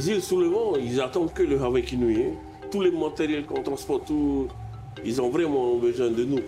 Les îles sous le vent, ils attendent que le Hawaii Kinui. Hein. Tous les matériels qu'on transporte, ils ont vraiment besoin de nous.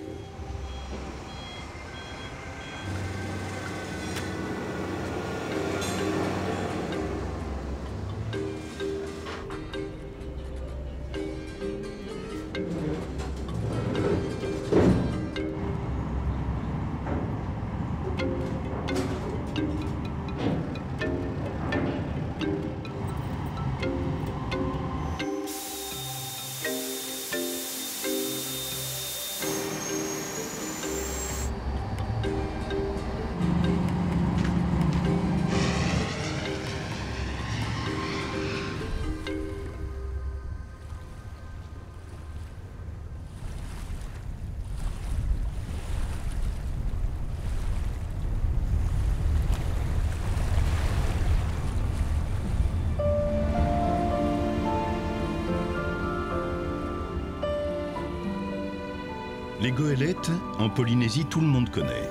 Les goélettes, en Polynésie, tout le monde connaît.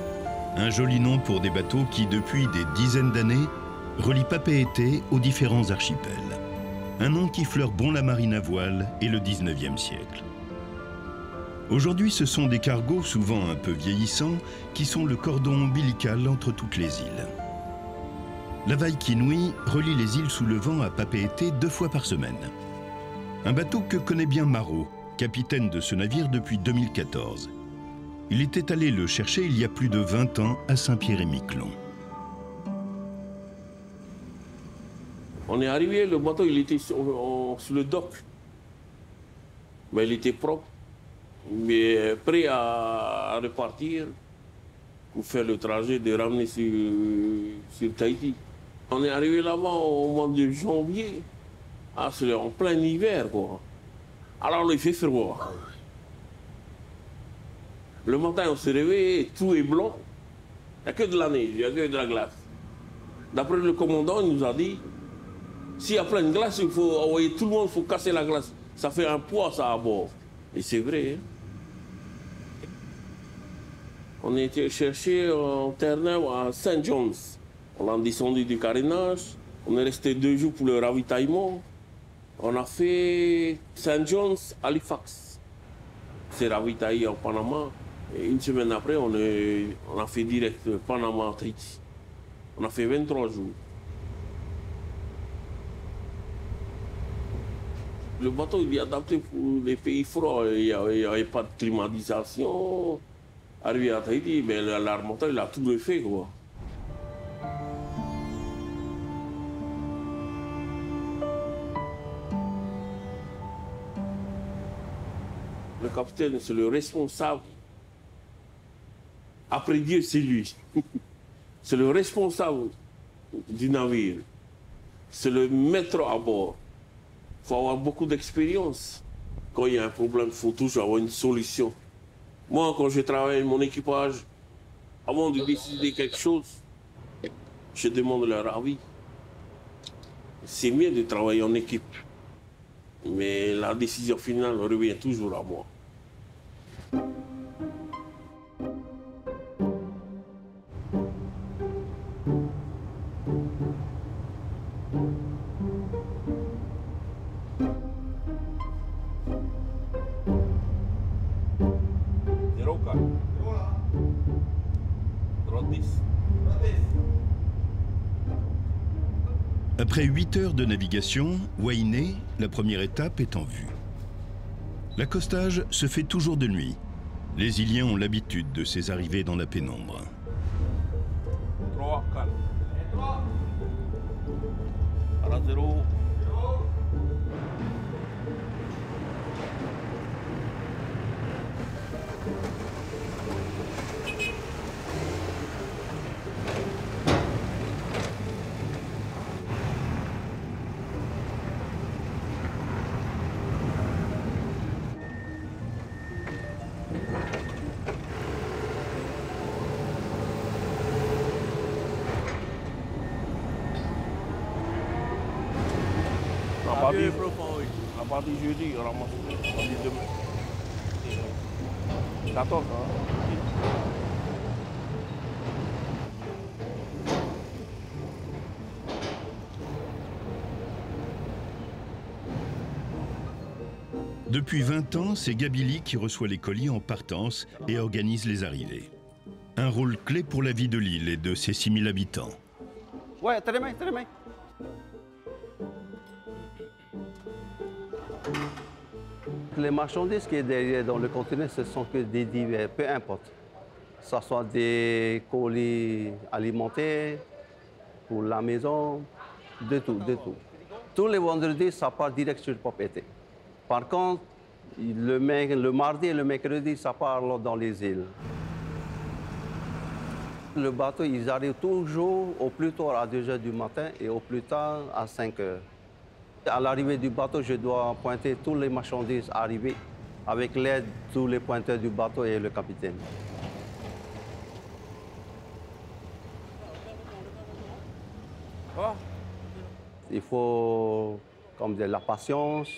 Un joli nom pour des bateaux qui, depuis des dizaines d'années, relient Papeete aux différents archipels. Un nom qui fleure bon la marine à voile et le 19e siècle. Aujourd'hui, ce sont des cargos, souvent un peu vieillissants, qui sont le cordon ombilical entre toutes les îles. La Waikinui relie les îles sous le vent à Papeete 2 fois par semaine. Un bateau que connaît bien Maro, capitaine de ce navire depuis 2014. Il était allé le chercher il y a plus de 20 ans à Saint-Pierre-et-Miquelon. On est arrivé, le bateau il était sur le dock. Mais il était propre, mais prêt à repartir pour faire le trajet de ramener sur Tahiti. On est arrivé là-bas au mois de janvier. Ah, c'est en plein hiver, quoi. Alors, il fait froid. Le matin, on se réveille, tout est blanc. Il n'y a que de la neige, il n'y a que de la glace. D'après le commandant, il nous a dit, s'il y a plein de glace, il faut envoyer tout le monde, il faut casser la glace. Ça fait un poids, ça, à bord. Et c'est vrai. Hein? On a été chercher en Terre-Neuve à Saint John's. On a descendu du carénage. On est resté 2 jours pour le ravitaillement. On a fait Saint John's, Halifax. C'est ravitaillé en Panama. Et une semaine après, on a fait direct Panama, Tahiti. On a fait 23 jours. Le bateau il est adapté pour les pays froids. Il n'y avait pas de climatisation. Arrivé à Tahiti, l'armateur il a tout refait, quoi. Le capitaine, c'est le responsable. Après Dieu, c'est lui. C'est le responsable du navire. C'est le maître à bord. Il faut avoir beaucoup d'expérience. Quand il y a un problème, il faut toujours avoir une solution. Moi, quand je travaille avec mon équipage, avant de décider quelque chose, je demande leur avis. C'est mieux de travailler en équipe. Mais la décision finale revient toujours à moi. Après 8 heures de navigation, Wainé, la première étape, est en vue. L'accostage se fait toujours de nuit. Les Iliens ont l'habitude de ces arrivées dans la pénombre. 3, 4. 0. À partir de jeudi, on ramasse. À partir de demain. 14, hein? Depuis 20 ans, c'est Gabili qui reçoit les colis en partance et organise les arrivées. Un rôle clé pour la vie de l'île et de ses 6000 habitants. Ouais, très bien, très bien. Les marchandises qui sont derrière dans le conteneur, ce sont que des divers, peu importe. Que ce soit des colis alimentaires, pour la maison, de tout, de tout. Tous les vendredis, ça part direct sur Papeete. Par contre, le mardi et le mercredi, ça part dans les îles. Le bateau, ils arrivent toujours au plus tôt à 2 h du matin et au plus tard à 5 h. À l'arrivée du bateau, je dois pointer toutes les marchandises arrivées avec l'aide de tous les pointeurs du bateau et le capitaine. Il faut comme de la patience,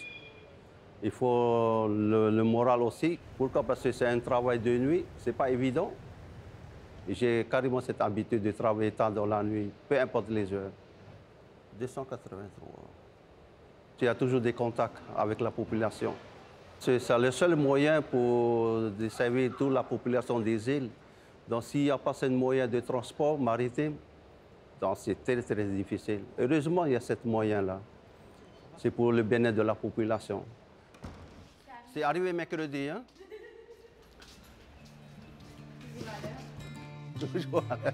il faut le moral aussi. Pourquoi? Parce que c'est un travail de nuit, c'est pas évident. J'ai carrément cette habitude de travailler tard dans la nuit, peu importe les heures. 283. Il y a toujours des contacts avec la population. C'est le seul moyen pour desservir toute la population des îles. Donc s'il n'y a pas ce moyen de transport maritime, c'est très, très difficile. Heureusement, il y a ce moyen-là. C'est pour le bien-être de la population. C'est arrivé mercredi, hein? Toujours à l'heure.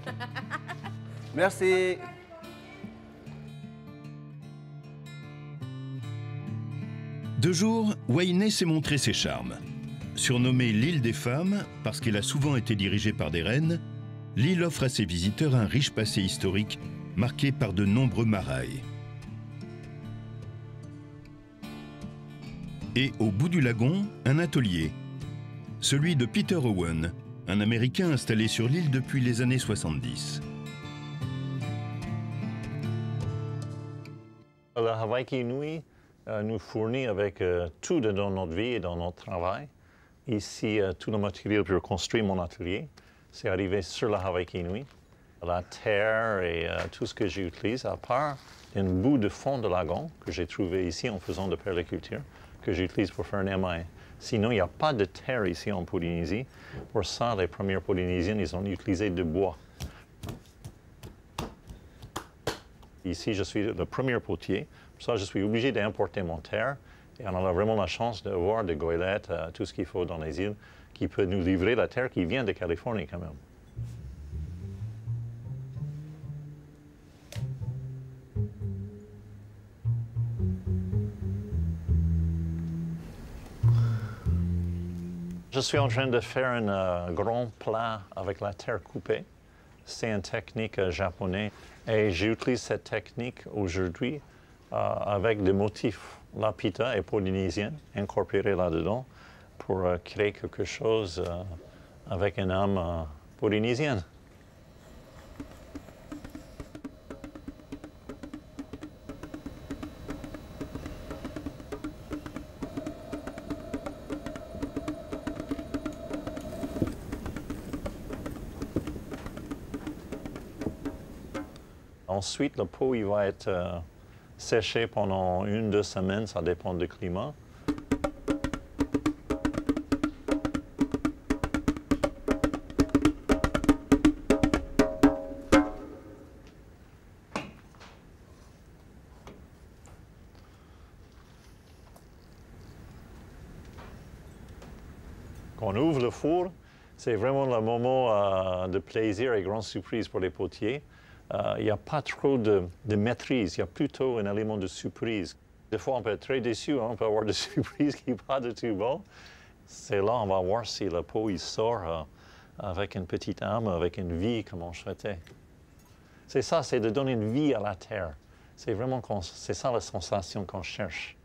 Merci. De jour, Wainé s'est montré ses charmes. Surnommée l'île des femmes, parce qu'elle a souvent été dirigée par des reines, l'île offre à ses visiteurs un riche passé historique marqué par de nombreux marails. Et au bout du lagon, un atelier, celui de Peter Owen, un Américain installé sur l'île depuis les années 70. La Hawaii Ki-Nui nous fournit avec tout dans notre vie et dans notre travail. Ici, tout le matériel pour construire mon atelier, c'est arrivé sur la Hawaii Ki-Nui. La terre et tout ce que j'utilise, à part un bout de fond de lagon que j'ai trouvé ici en faisant de permaculture, que j'utilise pour faire un émail. Sinon, il n'y a pas de terre ici en Polynésie. Pour ça, les premiers Polynésiens, ils ont utilisé du bois. Ici, je suis le premier potier. Pour ça, je suis obligé d'importer mon terre. Et on a vraiment la chance d'avoir des goélettes, tout ce qu'il faut dans les îles, qui peut nous livrer la terre qui vient de Californie quand même. Je suis en train de faire un grand plat avec la terre coupée. C'est une technique japonaise et j'utilise cette technique aujourd'hui avec des motifs lapita et polynésiens incorporés là-dedans pour créer quelque chose avec une âme polynésienne. Ensuite, le pot il va être séché pendant 1-2 semaines, ça dépend du climat. Quand on ouvre le four, c'est vraiment le moment de plaisir et grande surprise pour les potiers. Il n'y a pas trop de maîtrise, il y a plutôt un élément de surprise. Des fois, on peut être très déçu, hein? On peut avoir des surprises qui ne sont pas du tout bonnes. C'est là on va voir si le pot il sort avec une petite âme, avec une vie comme on souhaitait. C'est ça, c'est de donner une vie à la terre. C'est vraiment c'est ça la sensation qu'on cherche.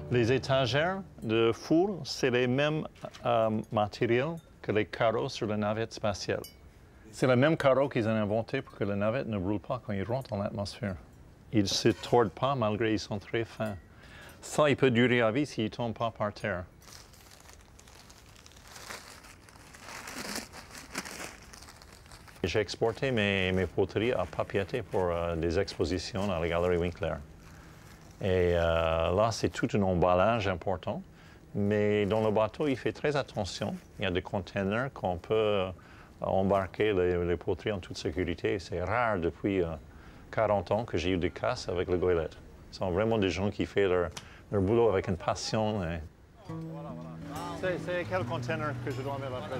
Les étagères de four, c'est les mêmes matériaux que les carreaux sur la navette spatiale. C'est le même carreau qu'ils ont inventé pour que la navette ne brûle pas quand il rentre dans l'atmosphère. Ils ne se tordent pas malgré qu'ils sont très fins. Ça, il peut durer à vie s'il ne tombe pas par terre. J'ai exporté mes poteries à papier pour des expositions à la Galerie Winkler. Et là, c'est tout un emballage important. Mais dans le bateau, il fait très attention. Il y a des containers qu'on peut embarquer les poteries en toute sécurité. C'est rare depuis 40 ans que j'ai eu des casses avec le goélette. Ce sont vraiment des gens qui font leur boulot avec une passion. Et... Voilà. C'est quel container que je dois mettre après?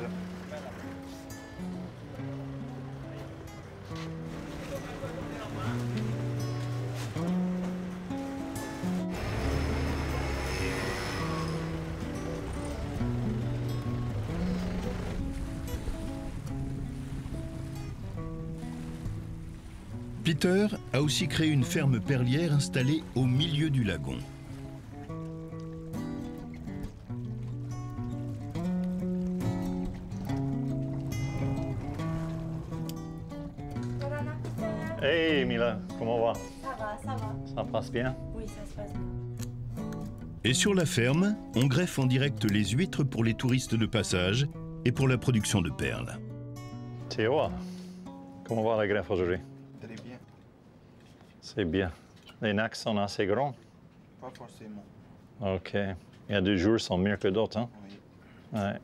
Peter a aussi créé une ferme perlière installée au milieu du lagon. Hey Mila, comment va? Ça va. Ça passe bien? Oui, ça se passe bien. Et sur la ferme, on greffe en direct les huîtres pour les touristes de passage et pour la production de perles. Théo, comment va la greffe aujourd'hui? Très bien. C'est bien. Les nacs sont assez grands? Pas forcément. OK. Il y a 2 jours sont mieux que d'autres, hein? Oui. Ouais.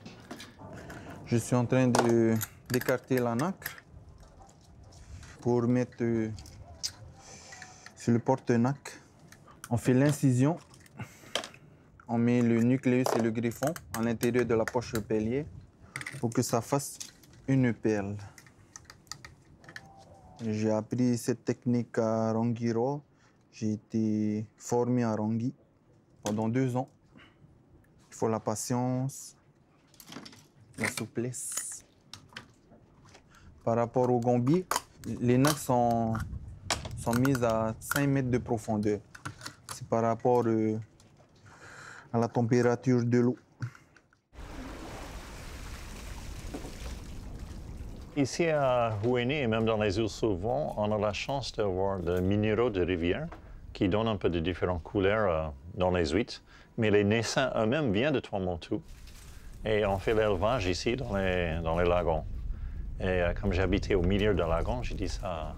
Je suis en train d'écarter la nacre pour mettre sur le porte-nacre. On fait l'incision. On met le nucléus et le griffon à l'intérieur de la poche pellier pour que ça fasse une perle. J'ai appris cette technique à Rangiroa. J'ai été formé à Rangui pendant 2 ans. Il faut la patience, la souplesse. Par rapport au gambier, les nacs sont mises à 5 mètres de profondeur. C'est par rapport à la température de l'eau. Ici à Hueni et même dans les îles Sauvons, on a la chance d'avoir des minéraux de rivière qui donnent un peu de différentes couleurs dans les huîtres. Mais les naissants eux-mêmes viennent de Tuamotu. Et on fait l'élevage ici dans les lagons. Et comme j'habitais au milieu de lagon, j'ai dit ça,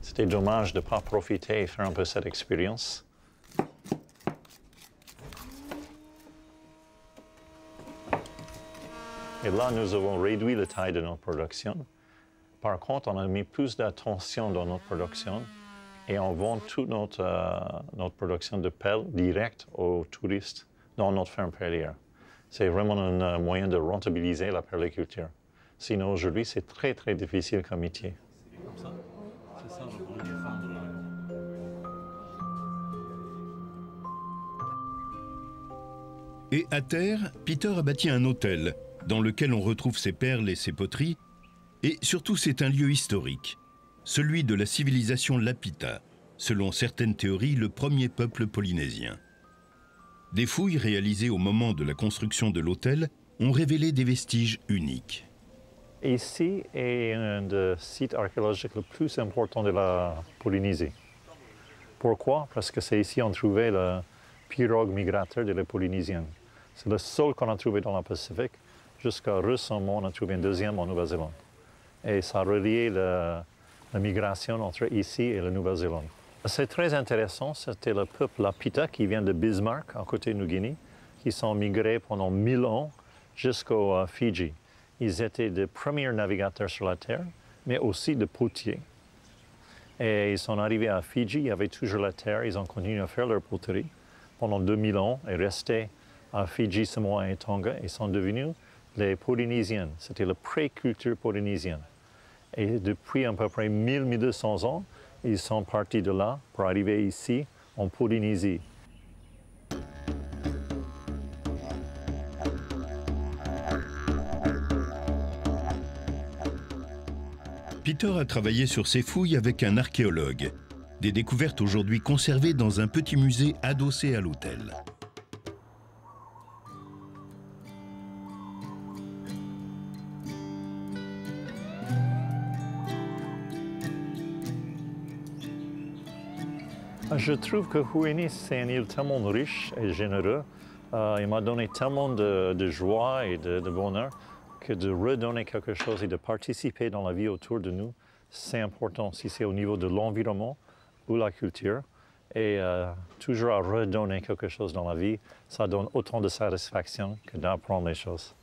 c'était dommage de ne pas profiter et faire un peu cette expérience. Et là, nous avons réduit la taille de notre production. Par contre, on a mis plus d'attention dans notre production et on vend toute notre production de pelles direct aux touristes dans notre ferme perlière. C'est vraiment un moyen de rentabiliser la perliculture. Sinon, aujourd'hui, c'est très, très difficile comme métier. C'est comme ça? C'est ça, le premier fond de lagon. Et à terre, Peter a bâti un hôtel dans lequel on retrouve ses perles et ses poteries. Et surtout, c'est un lieu historique, celui de la civilisation Lapita, selon certaines théories, le premier peuple polynésien. Des fouilles réalisées au moment de la construction de l'hôtel ont révélé des vestiges uniques. Ici est un des sites archéologiques les plus importants de la Polynésie. Pourquoi? Parce que c'est ici qu'on trouvait le pirogue migrateur de la Polynésienne. C'est le seul qu'on a trouvé dans le Pacifique. Jusqu'à récemment, on a trouvé un deuxième en Nouvelle-Zélande. Et ça reliait la migration entre ici et la Nouvelle-Zélande. C'est très intéressant, c'était le peuple Lapita qui vient de Bismarck, à côté de Nouvelle-Guinée, qui sont migrés pendant 1000 ans jusqu'au Fidji. Ils étaient les premiers navigateurs sur la Terre, mais aussi des potiers. Et ils sont arrivés à Fidji, il y avait toujours la terre, ils ont continué à faire leur poterie pendant 2000 ans et restés à Fidji, Samoa et Tonga. Ils sont devenus les Polynésiens. C'était la pré-culture polynésienne. Et depuis à peu près 1000-1200 ans, ils sont partis de là pour arriver ici, en Polynésie. Peter a travaillé sur ces fouilles avec un archéologue. Des découvertes aujourd'hui conservées dans un petit musée adossé à l'hôtel. Je trouve que Hueni, c'est une île tellement riche et généreuse. Il m'a donné tellement de joie et de bonheur que de redonner quelque chose et de participer dans la vie autour de nous, c'est important, si c'est au niveau de l'environnement ou la culture. Et toujours à redonner quelque chose dans la vie, ça donne autant de satisfaction que d'apprendre les choses.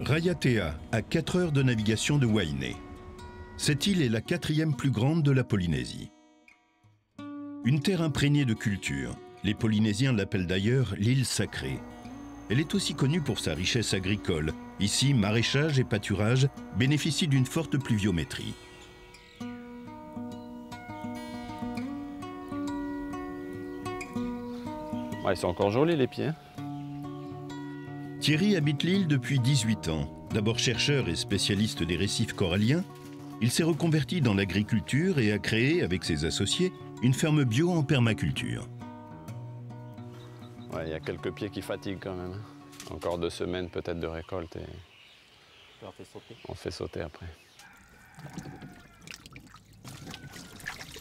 Raiatea, à 4 heures de navigation de Wainé. Cette île est la 4e plus grande de la Polynésie. Une terre imprégnée de culture. Les Polynésiens l'appellent d'ailleurs l'île sacrée. Elle est aussi connue pour sa richesse agricole. Ici, maraîchage et pâturage bénéficient d'une forte pluviométrie. Ouais, ils sont encore jolis les pieds. Thierry habite l'île depuis 18 ans. D'abord chercheur et spécialiste des récifs coralliens, il s'est reconverti dans l'agriculture et a créé, avec ses associés, une ferme bio en permaculture. Ouais, il y a quelques pieds qui fatiguent quand même. Encore 2 semaines peut-être de récolte et on fait sauter après.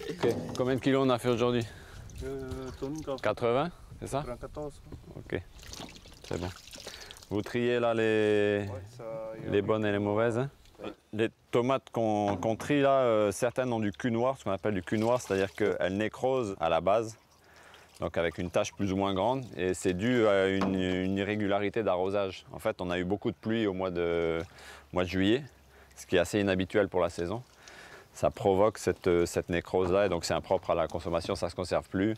Ok, combien de kilos on a fait aujourd'hui? 80, c'est ça? 14. Ok, c'est bon. Vous triez là les bonnes et les mauvaises, hein? Les tomates qu'on trie là, certaines ont du cul noir, ce qu'on appelle du cul noir, c'est-à-dire qu'elles nécrosent à la base, donc avec une tache plus ou moins grande, et c'est dû à une irrégularité d'arrosage. En fait, on a eu beaucoup de pluie au mois de juillet, ce qui est assez inhabituel pour la saison. Ça provoque cette nécrose-là, et donc c'est impropre à la consommation, ça ne se conserve plus.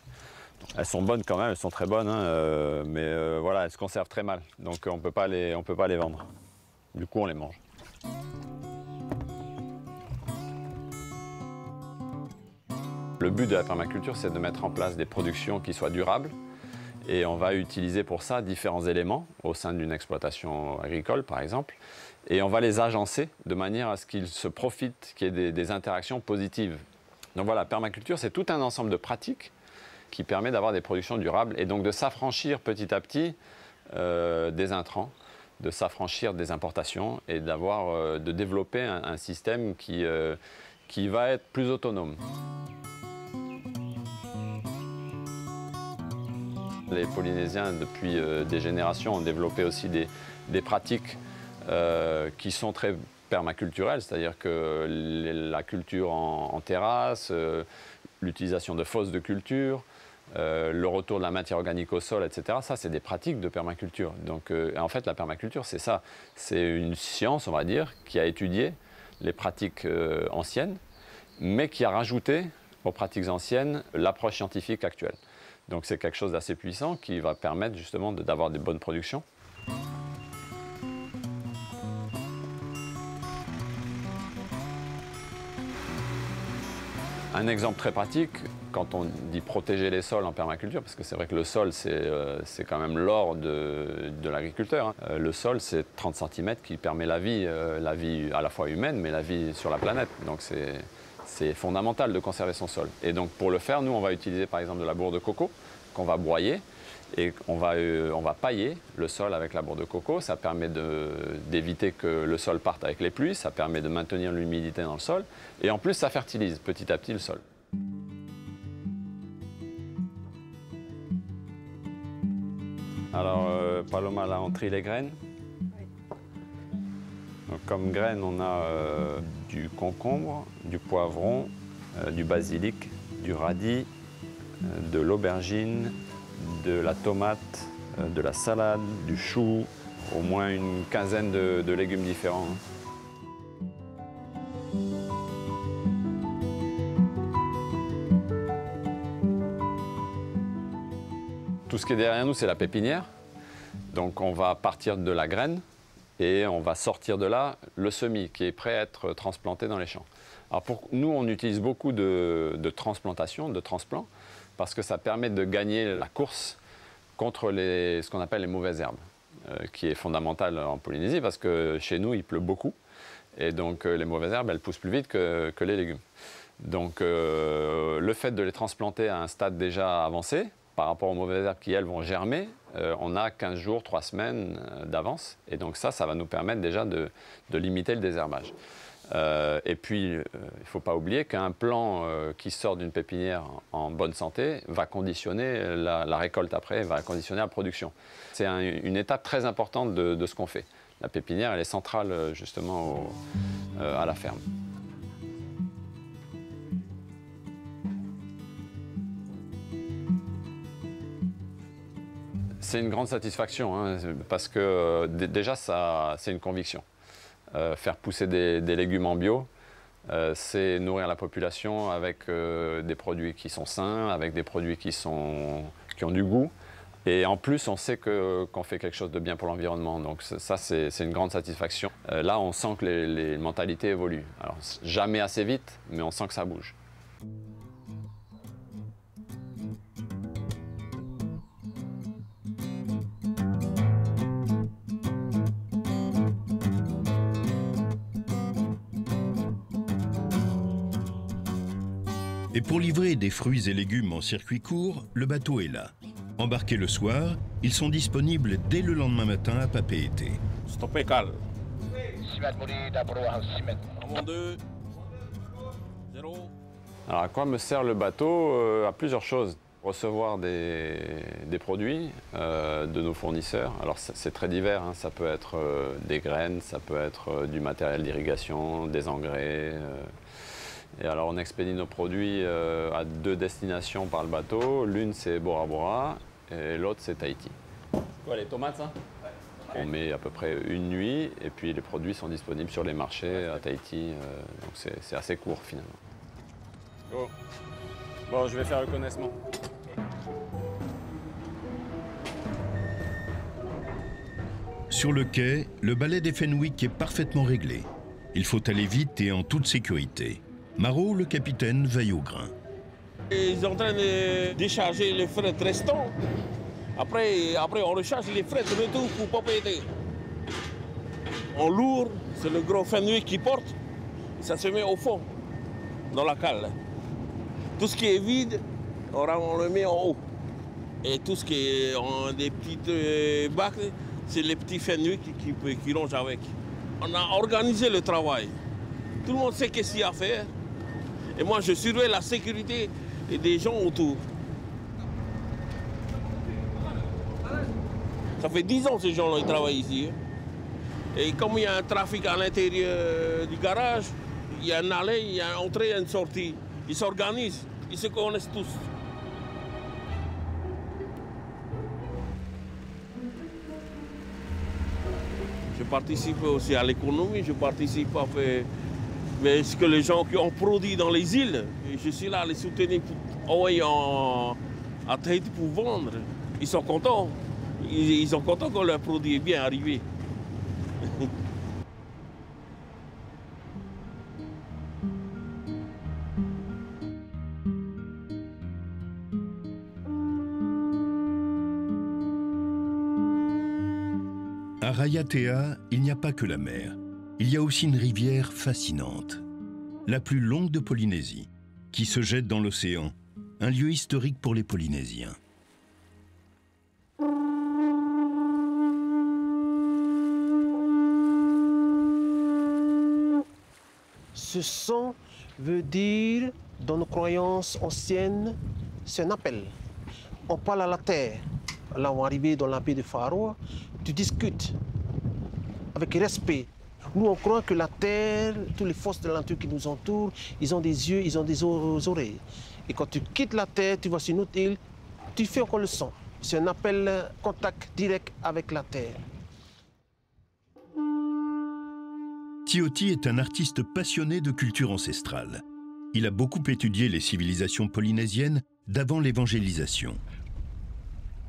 Elles sont bonnes quand même, elles sont très bonnes, hein, mais voilà, elles se conservent très mal, donc on ne peut pas les vendre. Du coup, on les mange. Le but de la permaculture, c'est de mettre en place des productions qui soient durables. Et on va utiliser pour ça différents éléments au sein d'une exploitation agricole, par exemple. Et on va les agencer de manière à ce qu'ils se profitent, qu'il y ait des interactions positives. Donc voilà, la permaculture, c'est tout un ensemble de pratiques qui permet d'avoir des productions durables et donc de s'affranchir petit à petit des intrants, de s'affranchir des importations et de développer un système qui va être plus autonome. Les Polynésiens, depuis des générations, ont développé aussi des pratiques qui sont très permaculturelles, c'est-à-dire que la culture en terrasse, l'utilisation de fosses de culture, le retour de la matière organique au sol, etc. Ça, c'est des pratiques de permaculture. Donc, en fait, la permaculture, c'est ça. C'est une science, on va dire, qui a étudié les pratiques anciennes, mais qui a rajouté aux pratiques anciennes l'approche scientifique actuelle. Donc c'est quelque chose d'assez puissant qui va permettre justement d'avoir des bonnes productions. Un exemple très pratique, quand on dit protéger les sols en permaculture, parce que c'est vrai que le sol c'est quand même l'or de l'agriculteur, hein. Le sol c'est 30 cm qui permet la vie à la fois humaine mais la vie sur la planète. Donc c'est fondamental de conserver son sol. Et donc pour le faire, nous on va utiliser par exemple de la bourre de coco qu'on va broyer et on va pailler le sol avec la bourre de coco. Ça permet d'éviter que le sol parte avec les pluies, ça permet de maintenir l'humidité dans le sol et en plus ça fertilise petit à petit le sol. Alors Paloma, là on trie les graines. Donc, comme graines, on a du concombre, du poivron, du basilic, du radis, de l'aubergine, de la tomate, de la salade, du chou, au moins une quinzaine de légumes différents. Tout ce qui est derrière nous, c'est la pépinière. Donc on va partir de la graine. Et on va sortir de là le semis qui est prêt à être transplanté dans les champs. Alors nous, on utilise beaucoup de transplantation, de transplants, parce que ça permet de gagner la course contre ce qu'on appelle les mauvaises herbes, qui est fondamental en Polynésie, parce que chez nous, il pleut beaucoup. Et donc les mauvaises herbes, elles poussent plus vite que les légumes. Donc le fait de les transplanter à un stade déjà avancé, par rapport aux mauvaises herbes qui, elles, vont germer, on a 15 jours, 3 semaines d'avance. Et donc ça va nous permettre déjà de limiter le désherbage. Et puis, il ne faut pas oublier qu'un plant qui sort d'une pépinière en bonne santé va conditionner la récolte après, va conditionner la production. C'est une étape très importante de ce qu'on fait. La pépinière, elle est centrale justement à la ferme. C'est une grande satisfaction, hein, parce que déjà, c'est une conviction. Faire pousser des légumes en bio, c'est nourrir la population avec des produits qui sont sains, avec des produits qui ont du goût. Et en plus, on sait qu'on fait quelque chose de bien pour l'environnement. Donc ça, c'est une grande satisfaction. Là, on sent que les mentalités évoluent. Alors, jamais assez vite, mais on sent que ça bouge. Et pour livrer des fruits et légumes en circuit court, le bateau est là. Embarqués le soir, ils sont disponibles dès le lendemain matin à Papeete. Stoppé calme. 2, 0. Alors à quoi me sert le bateau? À plusieurs choses. Recevoir des produits de nos fournisseurs. Alors c'est très divers, hein. Ça peut être des graines, ça peut être du matériel d'irrigation, des engrais. Et alors on expédie nos produits à 2 destinations par le bateau. L'une c'est Bora Bora et l'autre c'est Tahiti. Quoi, les tomates, ça? Ouais. On met à peu près une nuit et puis les produits sont disponibles sur les marchés à Tahiti. Donc c'est assez court finalement. Go. Bon, je vais faire le connaissement. Sur le quai, le balai des Fenwick est parfaitement réglé. Il faut aller vite et en toute sécurité. Maro, le capitaine, veille au grain. Ils sont en train de décharger les frais restants. Après, on recharge les frais de retour pour Papeete. En lourd, c'est le gros Fenwick qui porte. Ça se met au fond, dans la cale. Tout ce qui est vide, on le met en haut. Et tout ce qui est en des petites bacs, c'est les petits Fenwick qui rongent avec. On a organisé le travail. Tout le monde sait qu'est-ce qu'il y a à faire. Et moi, je surveille la sécurité des gens autour. Ça fait 10 ans que ces gens-là ils travaillent ici. Et comme il y a un trafic à l'intérieur du garage, il y a une allée, il y a une entrée et une sortie. Ils s'organisent, ils se connaissent tous. Je participe aussi à l'économie, je participe à faire ce que les gens qui ont produit dans les îles. Et je suis là à les soutenir pour envoyer à Tahiti pour vendre. Ils sont contents. Ils sont contents que leur produit est bien arrivé. À Raiatea, il n'y a pas que la mer. Il y a aussi une rivière fascinante, la plus longue de Polynésie, qui se jette dans l'océan, un lieu historique pour les Polynésiens. Ce son veut dire, dans nos croyances anciennes, c'est un appel. On parle à la terre. Là, on est arrivé dans la baie de Wharoa, tu discutes avec respect. Nous, on croit que la terre, toutes les forces de la nature qui nous entourent, ils ont des yeux, ils ont des oreilles. Et quand tu quittes la terre, tu vas sur une autre île, tu fais encore le son. C'est un appel, contact direct avec la terre. Tioti est un artiste passionné de culture ancestrale. Il a beaucoup étudié les civilisations polynésiennes d'avant l'évangélisation.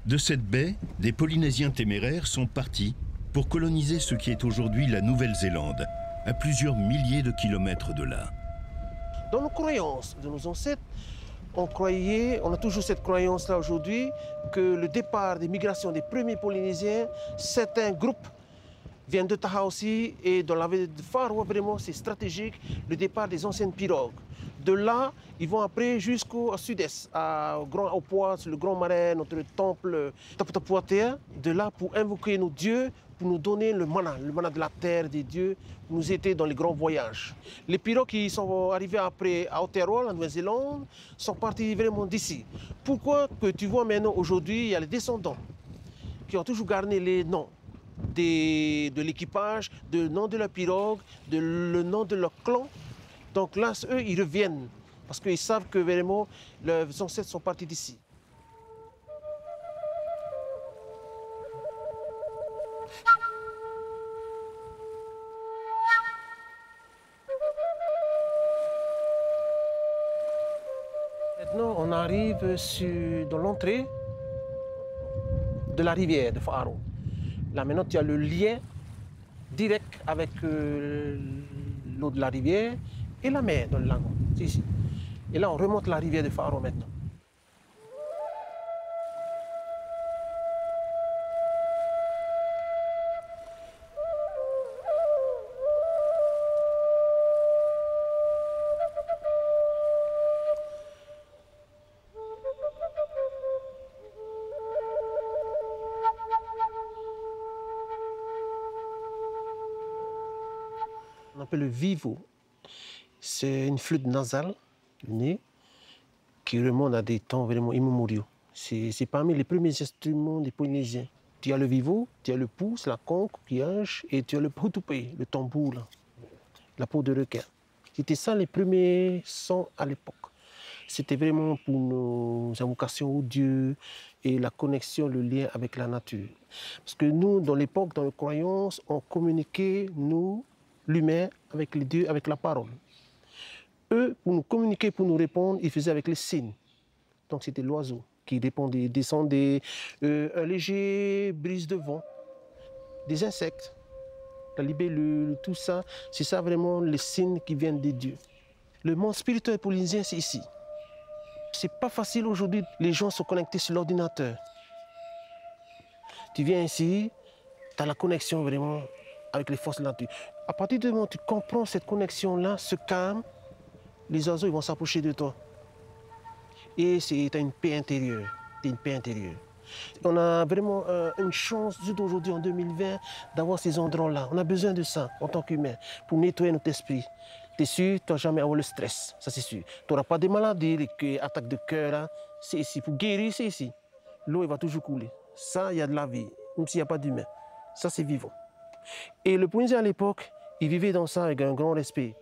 De cette baie, des Polynésiens téméraires sont partis pour coloniser ce qui est aujourd'hui la Nouvelle-Zélande, à plusieurs milliers de kilomètres de là. Dans nos croyances de nos ancêtres, on a toujours cette croyance-là aujourd'hui, que le départ des migrations des premiers Polynésiens, certains groupes viennent de Taha aussi, et dans la baie de Wharoa, vraiment, c'est stratégique, le départ des anciennes pirogues. De là, ils vont après jusqu'au sud-est, au Poids, le Grand Marais, notre temple Taputapuatea. De là, pour invoquer nos dieux, pour nous donner le mana de la terre, des dieux, pour nous aider dans les grands voyages. Les pirogues qui sont arrivés après à Aotearoa, en Nouvelle-Zélande, sont partis vraiment d'ici. Pourquoi que tu vois maintenant aujourd'hui, il y a les descendants qui ont toujours gardé les noms de l'équipage, le nom de la pirogue, le nom de leur clan. Donc là, eux, ils reviennent parce qu'ils savent que vraiment leurs ancêtres sont partis d'ici. Maintenant, on arrive dans l'entrée de la rivière de Faro. Là, maintenant, tu as le lien direct avec l'eau de la rivière et la mer dans le lagon. C'est ici. Et là, on remonte la rivière de Faro maintenant. On appelle le vivo. C'est une flûte nasale, née, qui remonte à des temps vraiment immémoriaux. C'est parmi les premiers instruments des Polynésiens. Tu as le vivo, tu as le pouce, la conque, le coquillage, et tu as le putupé, le tambour, là, la peau de requin. C'était ça les premiers sons à l'époque. C'était vraiment pour nos invocations aux dieux et la connexion, le lien avec la nature. Parce que nous, dans l'époque, dans les croyances, on communiquait, nous, l'humain, avec les dieux, avec la parole. Eux, pour nous communiquer, pour nous répondre, ils faisaient avec les signes. Donc c'était l'oiseau qui répondait, descendait, un léger brise de vent, des insectes, la libellule, tout ça. C'est ça vraiment les signes qui viennent des dieux. Le monde spirituel polynésien, c'est ici. C'est pas facile aujourd'hui, les gens sont connectés sur l'ordinateur. Tu viens ici, tu as la connexion vraiment avec les forces de la nature. À partir du moment où tu comprends cette connexion-là, ce calme, les oiseaux ils vont s'approcher de toi. Et tu as une paix intérieure. Une paix intérieure. On a vraiment une chance, surtout aujourd'hui en 2020, d'avoir ces endroits-là. On a besoin de ça en tant qu'humain pour nettoyer notre esprit. Tu es sûr, tu ne vas jamais avoir le stress, ça c'est sûr. Tu n'auras pas de maladies, les attaques de cœur, c'est ici. Pour guérir, c'est ici. L'eau va toujours couler. Ça, il y a de la vie, même s'il n'y a pas d'humain. Ça, c'est vivant. Et le Polynésien à l'époque, il vivait dans ça avec un grand respect.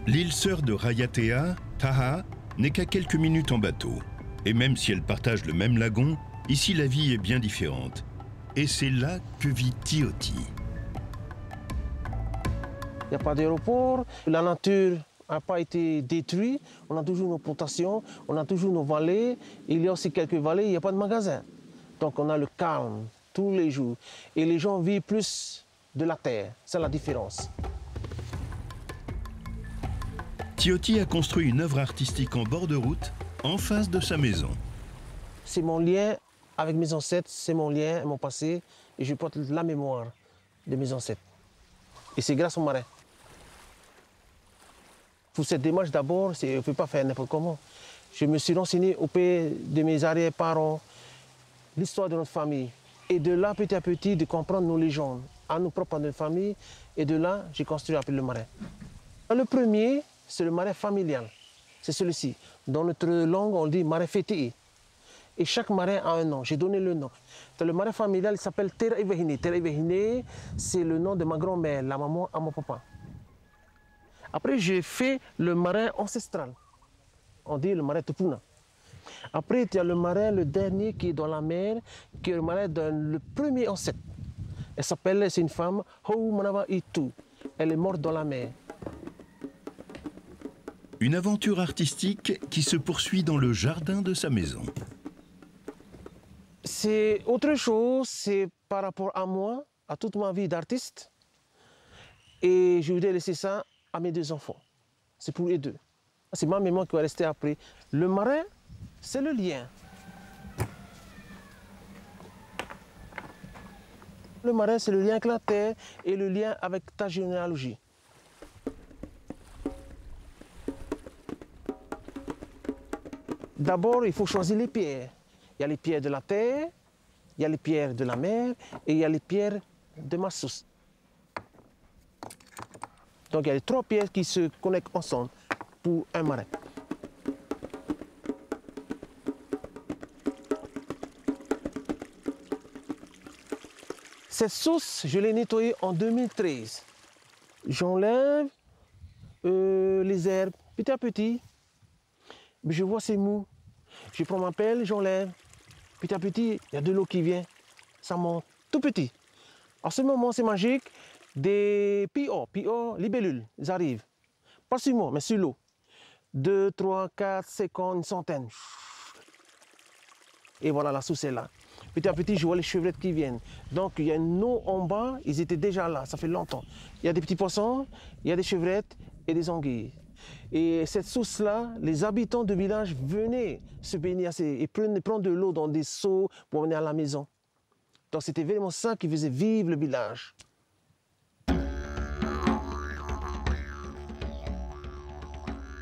L'île sœur de Raiatea, Taha, n'est qu'à quelques minutes en bateau. Et même si elle partage le même lagon, ici la vie est bien différente. Et c'est là que vit Tioti. Il n'y a pas d'aéroport, la nature n'a pas été détruite, on a toujours nos plantations, on a toujours nos vallées, il y a aussi quelques vallées, il n'y a pas de magasin. Donc on a le calme tous les jours. Et les gens vivent plus de la terre, c'est la différence. Tioti a construit une œuvre artistique en bord de route, en face de sa maison. C'est mon lien avec mes ancêtres, c'est mon lien, mon passé, et je porte la mémoire de mes ancêtres. Et c'est grâce aux marins. Pour cette démarche, d'abord, on ne peut pas faire n'importe comment. Je me suis renseigné auprès de mes arrière-parents, l'histoire de notre famille. Et de là, petit à petit, de comprendre nos légendes, à nos propres de famille. Et de là, j'ai construit le marin. Le premier, c'est le marais familial. C'est celui-ci. Dans notre langue, on dit marais fété. Et chaque marin a un nom. J'ai donné le nom. Dans le marin familial, il s'appelle Tera Ivehine. Tera Ivehine, c'est le nom de ma grand-mère, la maman à mon papa. Après, j'ai fait le marin ancestral. On dit le marin Tupuna. Après, il y a le marin, le dernier qui est dans la mer, qui est le marin le premier ancêtre. Elle s'appelle, c'est une femme, Hou Manava Itu. Elle est morte dans la mer. Une aventure artistique qui se poursuit dans le jardin de sa maison. C'est autre chose, c'est par rapport à moi, à toute ma vie d'artiste. Et je voudrais laisser ça à mes 2 enfants. C'est pour les 2. C'est ma mémoire qui va rester après. Le marin, c'est le lien. Le marin, c'est le lien avec la terre et le lien avec ta généalogie. D'abord, il faut choisir les pierres. Il y a les pierres de la terre, il y a les pierres de la mer et il y a les pierres de ma source. Donc il y a les 3 pierres qui se connectent ensemble pour un marin. Cette sauce, je l'ai nettoyée en 2013. J'enlève les herbes petit à petit. Je vois c'est mou. Je prends ma pelle, j'enlève. Petit à petit, il y a de l'eau qui vient. Ça monte tout petit. À ce moment, c'est magique. Des PO, libellules, ils arrivent. Pas sur moi, mais sur l'eau. 2, 3, 4, 50, une centaine. Et voilà, la sauce est là. Petit à petit, je vois les chevrettes qui viennent. Donc, il y a une eau en bas, ils étaient déjà là, ça fait longtemps. Il y a des petits poissons, il y a des chevrettes et des anguilles. Et cette sauce-là, les habitants du village venaient se baigner et prendre de l'eau dans des seaux pour venir à la maison. Donc, c'était vraiment ça qui faisait vivre le village.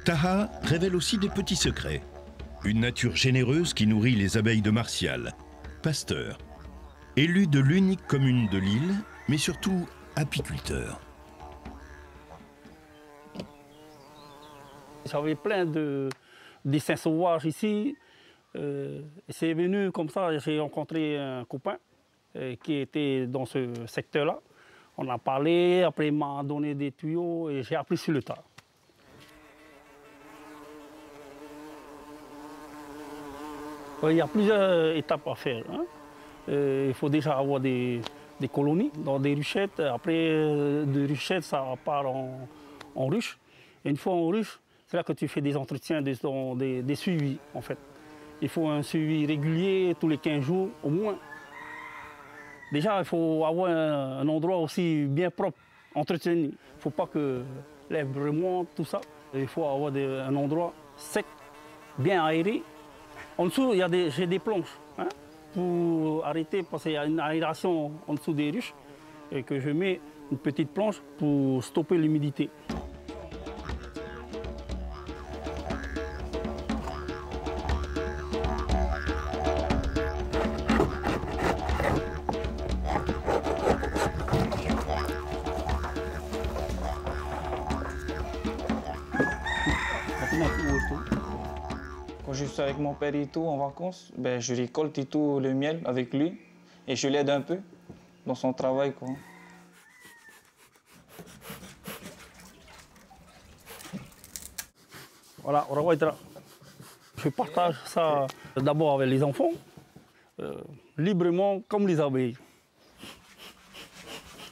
Taha révèle aussi des petits secrets. Une nature généreuse qui nourrit les abeilles de Martial, pasteur, élu de l'unique commune de l'île, mais surtout apiculteur. J'avais plein de dessins sauvages ici. C'est venu comme ça, j'ai rencontré un copain qui était dans ce secteur-là. On a parlé, après il m'a donné des tuyaux et j'ai appris sur le tas. Il y a plusieurs étapes à faire. Hein. Il faut déjà avoir des colonies dans des ruchettes. Après, des ruchettes, ça part en ruche. Et une fois en ruche, c'est là que tu fais des entretiens, des suivis, en fait. Il faut un suivi régulier, tous les 15 jours au moins. Déjà, il faut avoir un endroit aussi bien propre, entretenu. Il ne faut pas que l'herbe remonte, tout ça. Il faut avoir un endroit sec, bien aéré. En dessous, j'ai des planches hein, pour arrêter, parce qu'il y a une aération en dessous des ruches, et que je mets une petite planche pour stopper l'humidité. Quand je suis avec mon père et tout en vacances, ben, je récolte et tout le miel avec lui et je l'aide un peu dans son travail, quoi. Voilà, je partage ça d'abord avec les enfants, librement comme les abeilles.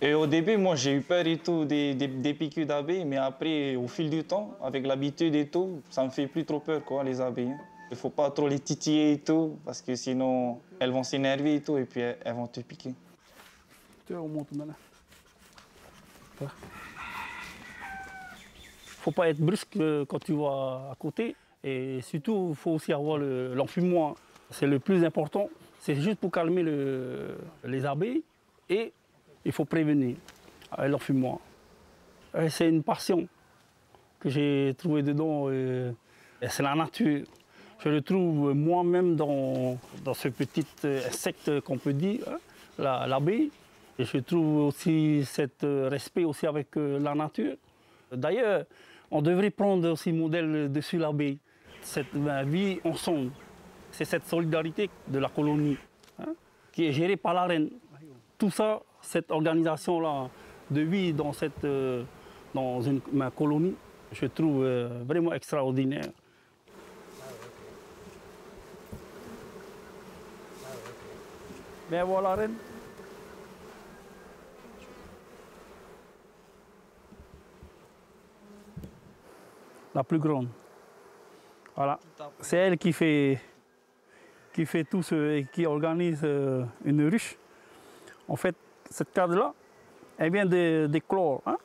Et au début, moi, j'ai eu peur et tout des piqûres d'abeilles, mais après, au fil du temps, avec l'habitude et tout, ça me fait plus trop peur, quoi, les abeilles. Il ne faut pas trop les titiller et tout, parce que sinon, elles vont s'énerver et tout, et puis elles vont te piquer. Tu vois, on monte maintenant. Il ne faut pas être brusque quand tu vas à côté. Et surtout, il faut aussi avoir l'enfumoir. C'est le plus important. C'est juste pour calmer les abeilles. Et il faut prévenir avec l'enfumoir. C'est une passion que j'ai trouvée dedans. C'est la nature. Je le trouve moi-même dans ce petit insecte qu'on peut dire, hein, l'abeille. Et je trouve aussi ce respect aussi avec la nature. D'ailleurs, on devrait prendre aussi modèle dessus l'abeille. Cette vie ensemble. C'est cette solidarité de la colonie hein, qui est gérée par la reine. Tout ça, cette organisation-là de vie dans ma colonie, je trouve vraiment extraordinaire. Ben voilà, reine. La plus grande. Voilà. C'est elle qui fait tout qui organise une ruche. En fait, cette cadre-là, elle vient d'éclore. Hein.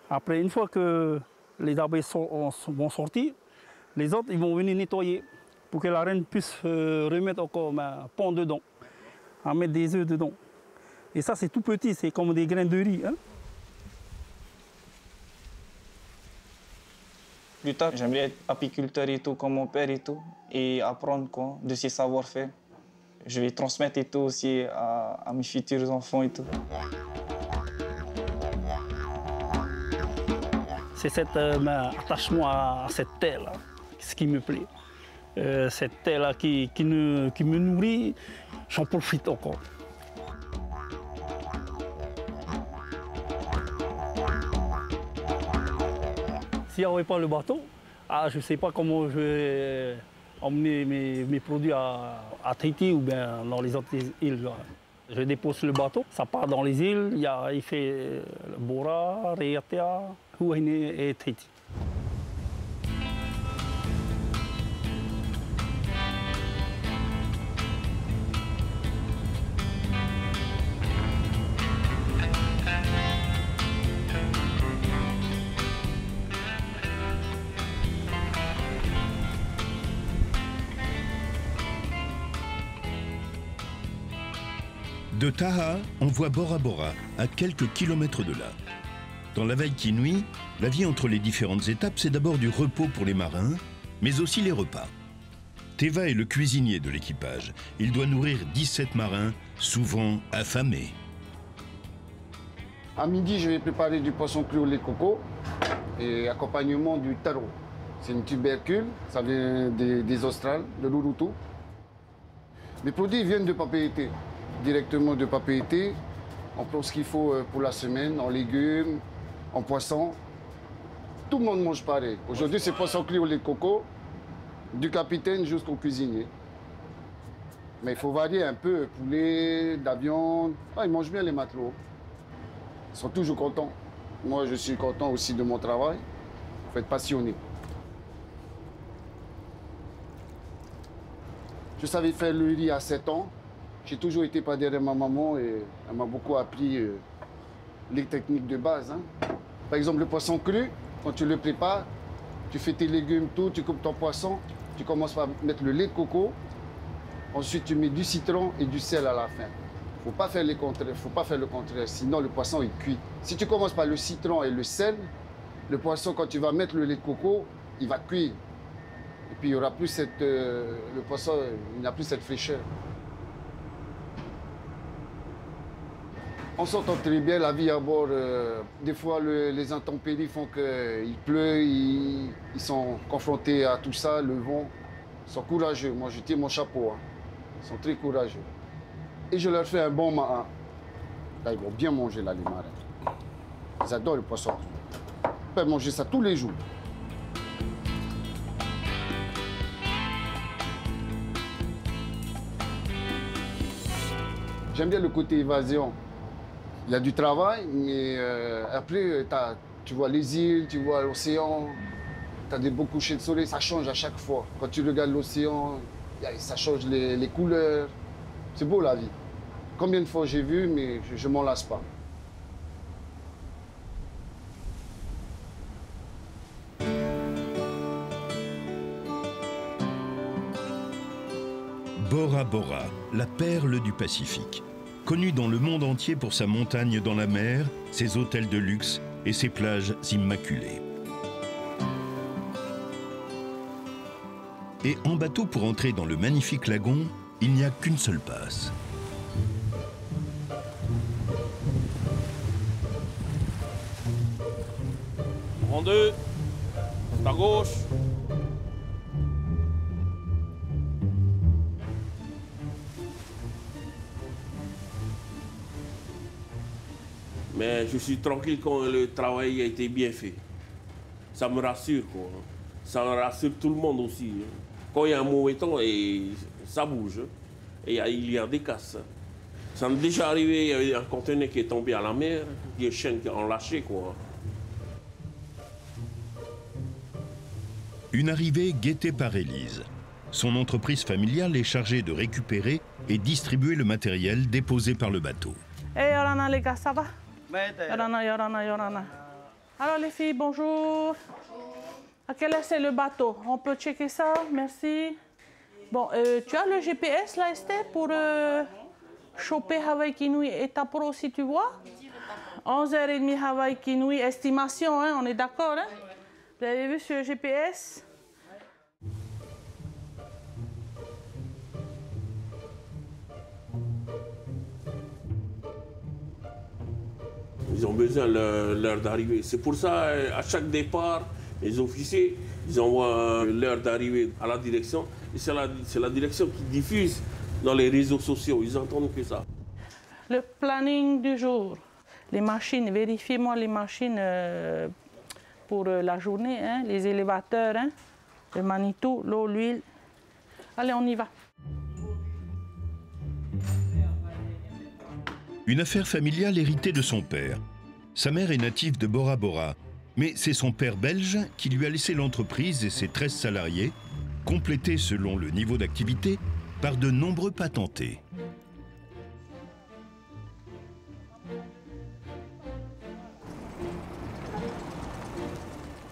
Après, une fois que les abeilles vont sortir, les autres ils vont venir nettoyer pour que la reine puisse remettre encore un pont dedans, à mettre des œufs dedans. Et ça, c'est tout petit, c'est comme des grains de riz. Hein. Plus tard, j'aimerais être apiculteur et tout, comme mon père et tout, et apprendre quoi, de ses savoir-faire. Je vais transmettre et tout aussi à mes futurs enfants et tout. C'est cet attachement à cette terre-là, ce qui me plaît. Cette terre-là qui me nourrit, j'en profite encore. S'il n'y avait pas le bateau, je ne sais pas comment je vais emmener mes produits à Tahiti ou bien dans les autres îles. Je dépose le bateau, ça part dans les îles, il fait Bora, Raiatea, Huahine et Tahiti. De Taha, on voit Bora Bora, à quelques kilomètres de là. Dans la veille qui nuit, la vie entre les différentes étapes, c'est d'abord du repos pour les marins, mais aussi les repas. Teva est le cuisinier de l'équipage. Il doit nourrir 17 marins, souvent affamés. À midi, je vais préparer du poisson cru au lait de coco et accompagnement du taro. C'est une tubercule, ça vient des Australes, de l'Urutu. Les produits viennent de Papeete, directement de Papeete. On prend ce qu'il faut pour la semaine, en légumes, en poisson. Tout le monde mange pareil. Aujourd'hui, c'est poisson cru au lait de coco, du capitaine jusqu'au cuisinier. Mais il faut varier un peu, poulet, de la viande. Ils mangent bien les matelots. Ils sont toujours contents. Moi, je suis content aussi de mon travail. Il faut être passionné. Je savais faire le riz à 7 ans. J'ai toujours été pas derrière ma maman et elle m'a beaucoup appris les techniques de base. Hein. Par exemple, le poisson cru, quand tu le prépares, tu fais tes légumes, tout, tu coupes ton poisson, tu commences par mettre le lait de coco. Ensuite, tu mets du citron et du sel à la fin. Faut pas faire le contraire, sinon le poisson est cuit. Si tu commences par le citron et le sel, le poisson, quand tu vas mettre le lait de coco, il va cuire. Et puis il y aura plus le poisson, il n'a plus cette fraîcheur. On s'entend très bien, la vie à bord. Des fois, les intempéries font qu'il pleut, ils sont confrontés à tout ça, le vent. Ils sont courageux. Moi, je tire mon chapeau. Hein. Ils sont très courageux. Et je leur fais un bon marin. Là, ils vont bien manger, là, les marins. Ils adorent le poisson cru. Ils peuvent manger ça tous les jours. J'aime bien le côté évasion. Il y a du travail, mais après, tu vois les îles, tu vois l'océan, tu as des beaux couchers de soleil, ça change à chaque fois. Quand tu regardes l'océan, ça change les couleurs. C'est beau la vie. Combien de fois j'ai vu, mais je ne m'en lasse pas. Bora Bora, la perle du Pacifique. Connue dans le monde entier pour sa montagne dans la mer, ses hôtels de luxe et ses plages immaculées. Et en bateau pour entrer dans le magnifique lagon, il n'y a qu'une seule passe. En deux, à gauche. Mais je suis tranquille quand le travail a été bien fait. Ça me rassure, quoi. Ça rassure tout le monde aussi. Quand il y a un mauvais temps, et ça bouge. Et il y a des casses. Ça m'est déjà arrivé, il y avait un conteneur qui est tombé à la mer, des chaînes qui ont lâché, quoi. Une arrivée guettée par Élise. Son entreprise familiale est chargée de récupérer et distribuer le matériel déposé par le bateau. Hey Yorana les gars, ça va? Yorana. Alors les filles, bonjour. À quelle heure c'est le bateau? On peut checker ça, merci. Bon, tu as le GPS là, Esther, pour choper Hawaii Kinui et Taporo, si tu vois? 11h30 Hawaii Kinui, estimation, hein, on est d'accord, hein? Vous avez vu sur le GPS? Ils ont besoin de l'heure d'arrivée. C'est pour ça, à chaque départ, les officiers, ils envoient l'heure d'arrivée à la direction. Et c'est la direction qui diffuse dans les réseaux sociaux. Ils n'entendent que ça. Le planning du jour. Les machines, vérifiez-moi les machines pour la journée, hein, les élévateurs, hein, le Manitou, l'eau, l'huile. Allez, on y va. Une affaire familiale héritée de son père. Sa mère est native de Bora Bora, mais c'est son père belge qui lui a laissé l'entreprise et ses 13 salariés, complétés selon le niveau d'activité par de nombreux patentés.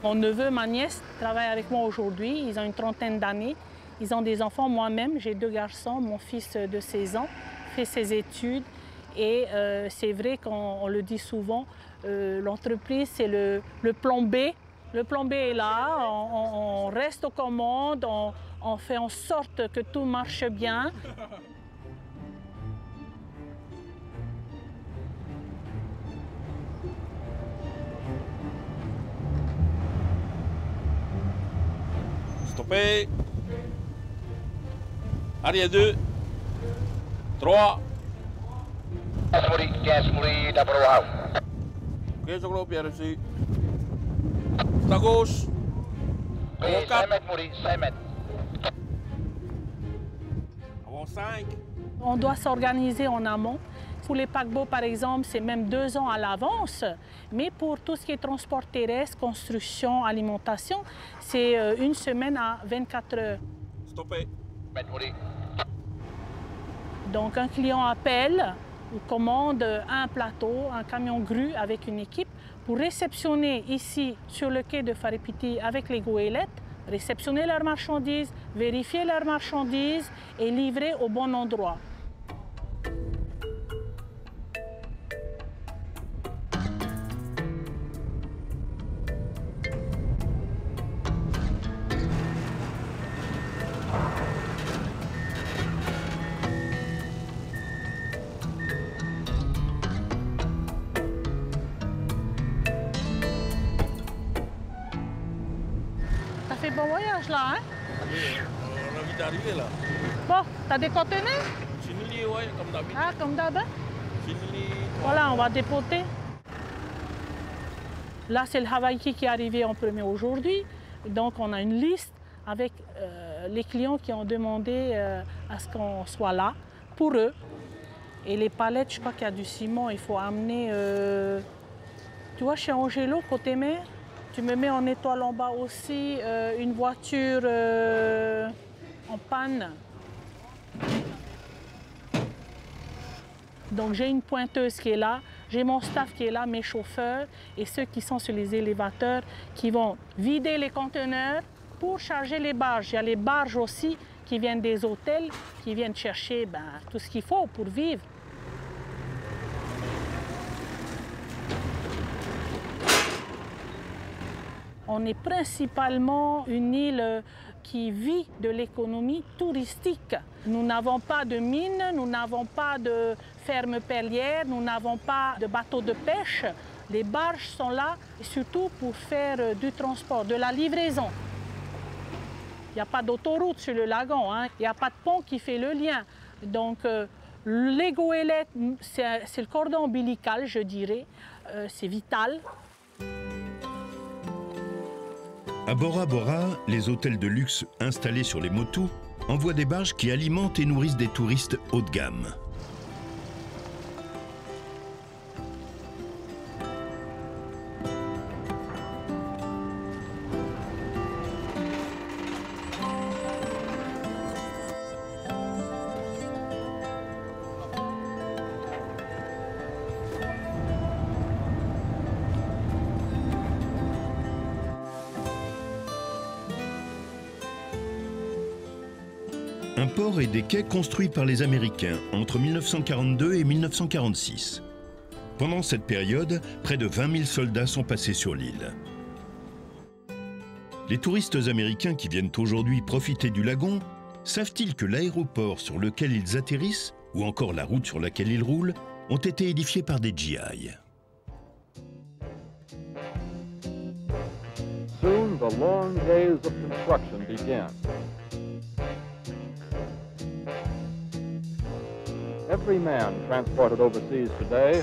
Mon neveu, ma nièce travaillent avec moi aujourd'hui. Ils ont une trentaine d'années. Ils ont des enfants. Moi-même, j'ai 2 garçons. Mon fils de 16 ans fait ses études. Et c'est vrai qu'on le dit souvent, l'entreprise, c'est le plan B. Le plan B est là, on reste aux commandes, on fait en sorte que tout marche bien. Stoppez. Arrière 2, 3. Ok, je crois bien reçu. C'est à gauche. Avant 4. 5 mètres. Avant 5. On doit s'organiser en amont. Pour les paquebots, par exemple, c'est même 2 ans à l'avance. Mais pour tout ce qui est transport terrestre, construction, alimentation, c'est 1 semaine à 24 heures. Stoppez. Donc un client appelle ou commande un plateau, un camion grue avec une équipe pour réceptionner ici sur le quai de Wharepiti avec les goélettes, réceptionner leurs marchandises, vérifier leurs marchandises et livrer au bon endroit. Bon voyage là, hein? On a envie d'arriver là. Bon, t'as des conteneurs? Chinili, ouais, comme d'habitude. Ah, comme d'hab, hein? Chinili. Voilà, on va dépoter. Là, c'est le Hawaii qui est arrivé en premier aujourd'hui. Donc, on a une liste avec les clients qui ont demandé à ce qu'on soit là pour eux. Et les palettes, je crois qu'il y a du ciment. Il faut amener, tu vois, chez Angelo, côté mer. Tu me mets en étoile en bas aussi une voiture en panne. Donc j'ai une pointeuse qui est là, j'ai mon staff qui est là, mes chauffeurs et ceux qui sont sur les élévateurs qui vont vider les conteneurs pour charger les barges. Il y a les barges aussi qui viennent des hôtels, qui viennent chercher tout ce qu'il faut pour vivre. On est principalement une île qui vit de l'économie touristique. Nous n'avons pas de mines, nous n'avons pas de fermes perlières, nous n'avons pas de bateaux de pêche. Les barges sont là surtout pour faire du transport, de la livraison. Il n'y a pas d'autoroute sur le lagon, hein. Il n'y a pas de pont qui fait le lien. Donc les goélettes, c'est le cordon ombilical, je dirais. c'est vital. À Bora Bora, les hôtels de luxe installés sur les motus envoient des barges qui alimentent et nourrissent des touristes haut de gamme. Un port et des quais construits par les Américains entre 1942 et 1946. Pendant cette période, près de 20 000 soldats sont passés sur l'île. Les touristes américains qui viennent aujourd'hui profiter du lagon, savent-ils que l'aéroport sur lequel ils atterrissent, ou encore la route sur laquelle ils roulent, ont été édifiés par des GI? Soon the long days of construction began. Every man transported overseas today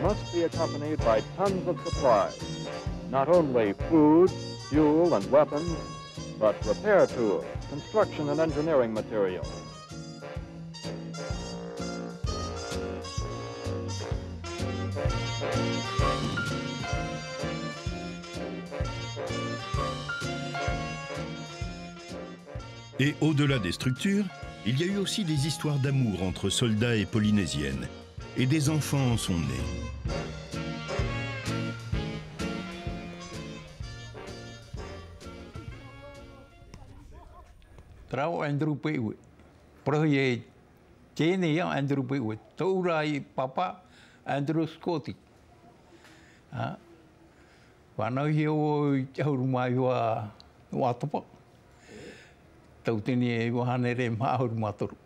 must be accompanied by tons of supplies, not only food, fuel, and weapons, but repair tools, construction and engineering materials. Et au-delà des structures, il y a eu aussi des histoires d'amour entre soldats et polynésiennes, et des enfants en sont nés. Trau Andrew Pewe, proje Jenny Andrew Pewe, Tourai Papa Andrew Scotty. Wano hiu rumai wa watopa. Tautini wahanere mahur maturu.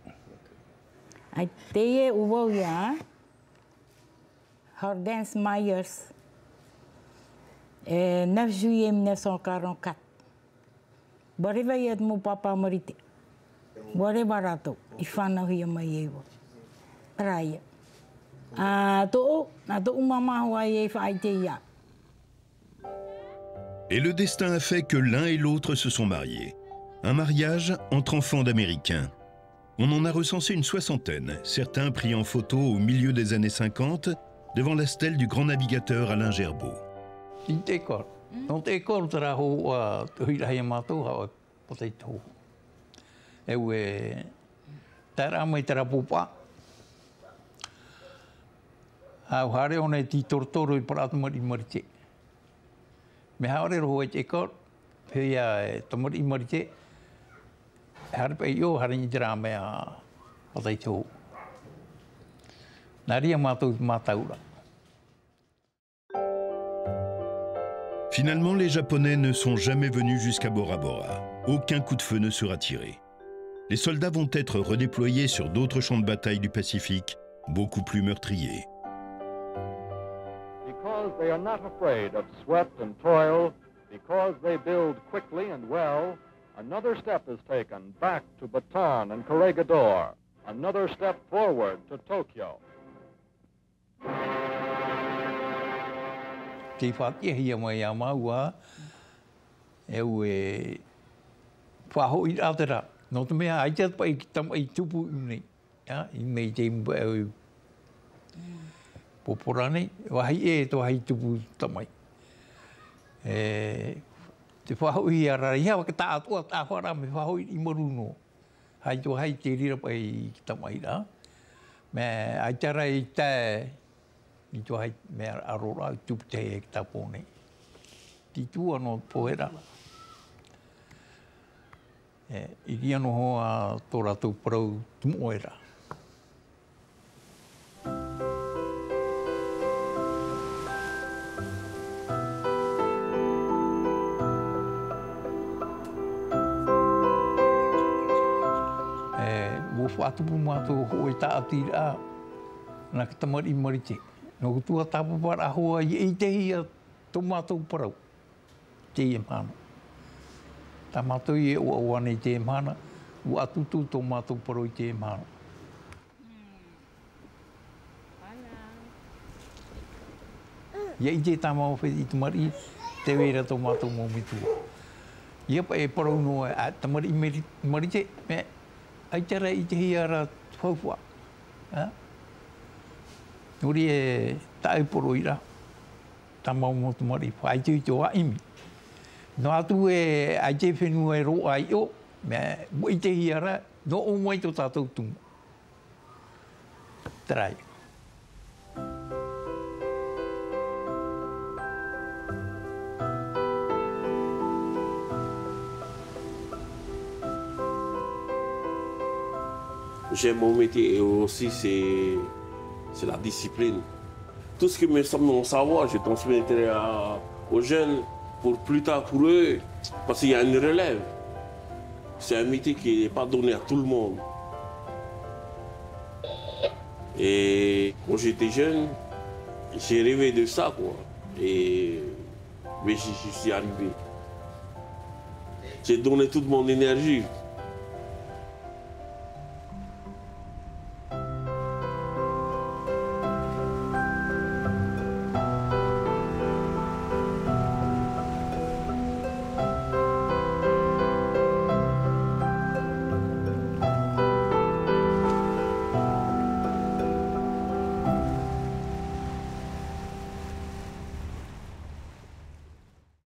Ai teie uvoia Hortense Myers 9 juillet 1944. Boriva ia mo papa morite. Bore barato ifana hia mai ewa. Praia. To mama hoaie fa aiteia. Et le destin a fait que l'un et l'autre se sont mariés. Un mariage entre enfants d'Américains. On en a recensé une soixantaine, certains pris en photo au milieu des années 50, devant la stèle du grand navigateur Alain Gerbaud. Finalement, les Japonais ne sont jamais venus jusqu'à Bora Bora. Aucun coup de feu ne sera tiré. Les soldats vont être redéployés sur d'autres champs de bataille du Pacifique, beaucoup plus meurtriers. Because they are not afraid of sweat and toil, because they build quickly and well, another step is taken back to Bataan and Corregidor, another step forward to Tokyo. Te whatia hia mai a maua, whaho I atera. No te mea aitat pa I tam ai tupu nei. I mei te mba au poporane, wahi to hai tupu tamai. Te whaho I ara ia waka ta atua ta whara me whaho I maruno. Hai to hai te rira pa I tamai ra. Me aitara I te I to hai me arora tupu te e ta pone. Ti tua no poera. I ria no hoa tō rātou parau tumoera. Wo whātupu mātou hoi tā atira nā ka tamari marite. Nō kutua tāpapara hoa I te hia tō mātou parau. Te I mana. Tā mātou I o awane I te mana, o atutu tō mātou parau I te mana. Ia i te tamau whi i tamari, te wera tō mātou mō mitua. Ia pa e parau noa a tamari i marite, me ai tera i te hiara whauwha. Nuri e tae poro ira, tamau mō tamari, whai tui tō aimi. No atu e ai te whenua e roa ai o, me i te hiara, no o mai tō tātou tunga. Tarai. J'aime mon métier et aussi c'est la discipline. Tout ce qui me semble mon savoir, je transmettrai aux jeunes pour plus tard pour eux, parce qu'il y a une relève. C'est un métier qui n'est pas donné à tout le monde. Et quand j'étais jeune, j'ai rêvé de ça, quoi. Mais j'y suis arrivé. J'ai donné toute mon énergie.